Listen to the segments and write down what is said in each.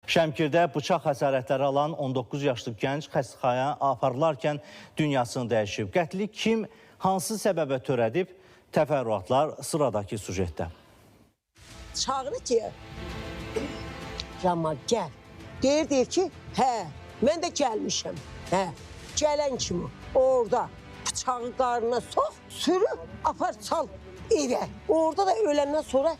Şəmkirdə bıçaq xəsarətləri alan 19 yaşlı gənc xəstəxanaya aparılarkən dünyasını dəyişib. Qətli kim, hansı səbəbə törədib? Təfərrüatlar sıradakı sujetdə. Çağırır ki, Ramal gəl. Deyir ki, hə, mən də gəlmişəm. Hə, gələn kimi orada bıçağı qarnına sox, sürüb, apar çal evə. Orada da öləndən sonra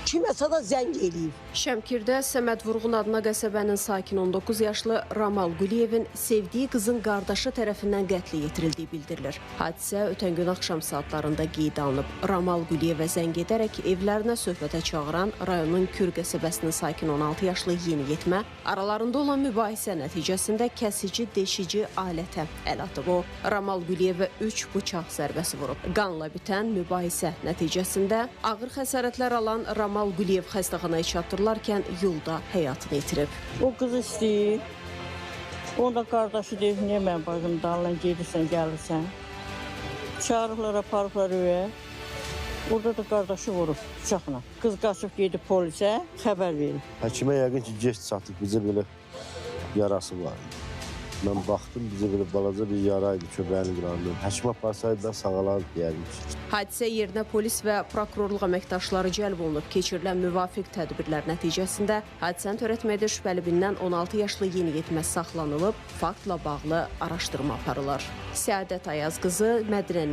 kiməsə də zəng eləyib. Şəmkirdə Səməd Vurğun adına qəsəbənin sakin 19 yaşlı Ramal Quliyevin sevdiyi qızın qardaşı tərəfindən qətlə yetirildiyi bildirilir. Hadisə ötən gün axşam saatlarında qeydə alınıb. Ramal Quliyevə zəng edərək evlərinə söhbətə çağıran rayonun Kür qəsəbəsinin sakin 16 yaşlı yeniyetmə aralarında olan mübahisə nəticəsində kəsici, deşici alətə əl atıb. O, Ramal Quliyevə 3 bıçaq zərbəsi vurub. Qanla bitən mübahisə nəticəsində ağır xəsarətlər alan Ramal Quliyev xəstəxanaya çatdırılarkən yolda həyatını itirib. O qız istəyir. Onda qardaşı deyir, niyə mən bacım dalına gedirsən, gəlirsən? Çağırıqlar, aparıqlar öyə. Orada da qardaşı vurub bıçaqla. Qız qaçıb gedib polisə, xəbər verib. Həkimə yəqin ki, geç çatıb, bizə belə yarası var. Mən baxdım, bizə belə balaca bir yara idi köbəyin qırağında. Həkim aparsaydı da sağalardı deyəlim ki. Hadisə yerinə polis və prokurorluq əməkdaşları cəlb olunub. Keçirilən müvafiq tədbirlər nəticəsində hadisəni törətməkdə şübhəli bilinən 16 yaşlı yeniyetmə saxlanılıb, faktla bağlı araşdırma aparılır. Səadət Ayaz qızı Mədinə